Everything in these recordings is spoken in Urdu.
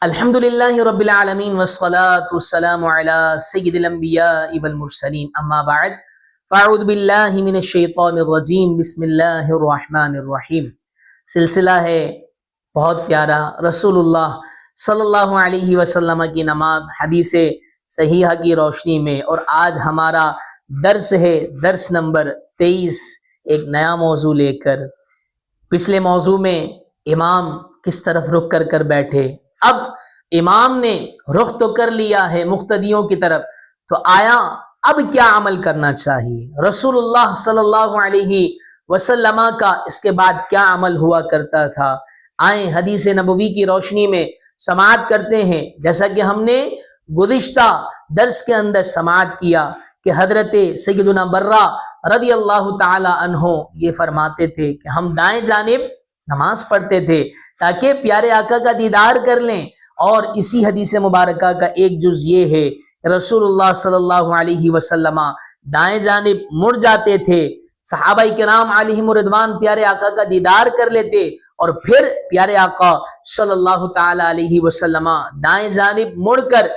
الحمد للہ رب العالمین والصلاة والسلام علی سید الانبیاء والمرسلین اما بعد فاعوذ باللہ من الشیطان الرجیم بسم اللہ الرحمن الرحیم۔ سلسلہ ہے بہت پیارا رسول اللہ صلی اللہ علیہ وسلم کی نماز حدیث صحیحہ کی روشنی میں، اور آج ہمارا درس ہے درس نمبر 23، ایک نیا موضوع لے کر۔ پچھلے موضوع میں امام کس طرف رخ کر بیٹھے، اب امام نے رخ تو کر لیا ہے مقتدیوں کی طرف، تو آیا اب کیا عمل کرنا چاہیے؟ رسول اللہ صلی اللہ علیہ وسلم کا اس کے بعد کیا عمل ہوا کرتا تھا؟ آئیں حدیث نبوی کی روشنی میں سماعت کرتے ہیں۔ جیسا کہ ہم نے گزشتہ درس کے اندر سماعت کیا کہ حضرت سیدنا برہ رضی اللہ تعالی عنہ یہ فرماتے تھے کہ ہم دائیں جانب نماز پڑھتے تھے تاکہ پیارے آقا کا دیدار کر لیں، اور اسی حدیث مبارکہ کا ایک جز یہ ہے کہ رسول اللہ صلی اللہ علیہ وسلم دائیں جانب مڑ جاتے تھے، صحابہ کرام علیہم رضوان پیارے آقا کا دیدار کر لیتے، اور پھر پیارے آقا صلی اللہ تعالی علیہ وسلم دائیں جانب مڑ کر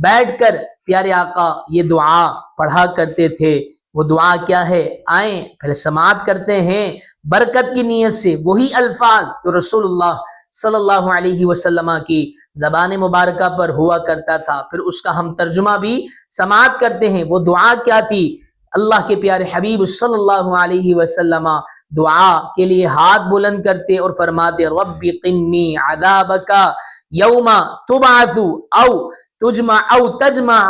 بیٹھ کر پیارے آقا یہ دعا پڑھا کرتے تھے۔ وہ دعا کیا ہے؟ آئیں پہلے سماعت کرتے ہیں برکت کی نیت سے، وہی الفاظ جو رسول اللہ صلی اللہ علیہ وسلم کی زبان مبارکہ پر ہوا کرتا تھا، پھر اس کا ہم ترجمہ بھی سماعت کرتے ہیں۔ وہ دعا کیا تھی؟ اللہ کے پیارے حبیب صلی اللہ علیہ وسلم دعا کے لیے ہاتھ بلند کرتے اور فرماتے رب قنی عذابک یوم تبعث او تجمع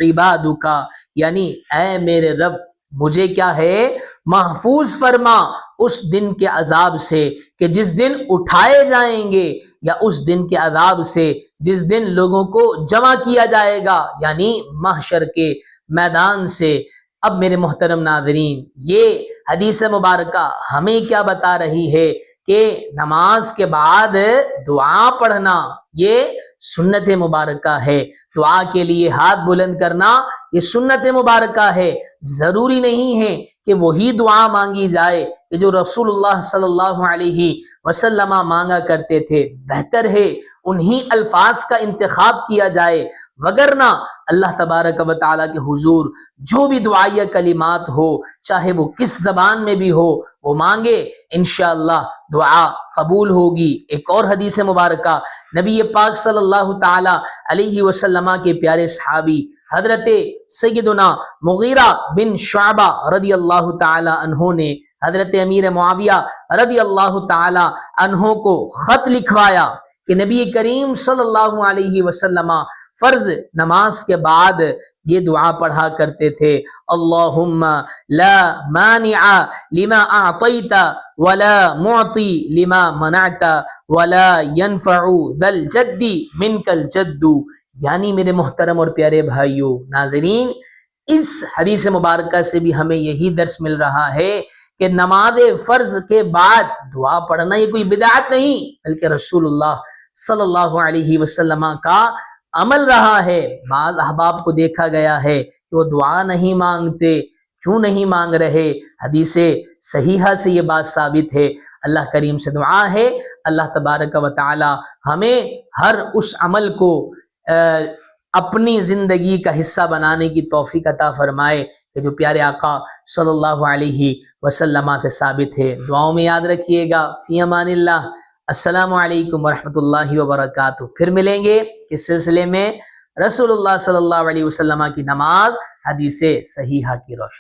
عبادک، یعنی اے میرے رب مجھے کیا ہے محفوظ فرما اس دن کے عذاب سے کہ جس دن اٹھائے جائیں گے، یا اس دن کے عذاب سے جس دن لوگوں کو جمع کیا جائے گا، یعنی محشر کے میدان سے۔ اب میرے محترم ناظرین، یہ حدیث مبارکہ ہمیں کیا بتا رہی ہے کہ نماز کے بعد دعا پڑھنا یہ سنت مبارکہ ہے۔ دعا کے لیے ہاتھ بلند کرنا یہ سنت مبارکہ ہے۔ ضروری نہیں ہے کہ وہی دعا مانگی جائے کہ جو رسول اللہ صلی اللہ علیہ وسلم مانگا کرتے تھے، بہتر ہے انہی الفاظ کا انتخاب کیا جائے، وگرنہ اللہ تبارک و تعالیٰ کے حضور جو بھی دعائیہ کلمات ہو، چاہے وہ کس زبان میں بھی ہو، وہ مانگے، انشاءاللہ دعا قبول ہوگی۔ ایک اور حدیث مبارکہ نبی پاک صلی اللہ تعالی علیہ وسلم کے پیارے صحابی حضرت سیدنا مغیرہ بن شعبہ رضی اللہ تعالی عنہ نے حضرت امیر معاویہ رضی اللہ تعالی عنہ کو خط لکھوایا کہ نبی کریم صلی اللہ علیہ وسلم فرض نماز کے بعد یہ دعا پڑھا کرتے تھے، اللہم لا مانع لما اعطیت ولا معطی لما منعت ولا ينفع ذا الجد منک الجد۔ یعنی میرے محترم اور پیارے بھائیوں ناظرین، اس حدیث مبارکہ سے بھی ہمیں یہی درس مل رہا ہے کہ نماز فرض کے بعد دعا پڑھنا یہ کوئی بدعت نہیں، بلکہ رسول اللہ صلی اللہ علیہ وسلم کا عمل رہا ہے۔ بعض احباب کو دیکھا گیا ہے کہ وہ دعا نہیں مانگتے، کیوں نہیں مانگ رہے؟ حدیث صحیحہ سے یہ بات ثابت ہے۔ اللہ کریم سے دعا ہے اللہ تبارک و تعالی ہمیں ہر اس عمل کو اپنی زندگی کا حصہ بنانے کی توفیق عطا فرمائے کہ جو پیارے آقا صلی اللہ علیہ وسلم سے ثابت ہے۔ دعاؤں میں یاد رکھیے گا۔ فی امان اللہ۔ السلام علیکم ورحمۃ اللہ وبرکاتہ۔ پھر ملیں گے اس سلسلے میں رسول اللہ صلی اللہ علیہ وسلم کی نماز حدیث صحیحہ کی روشنی۔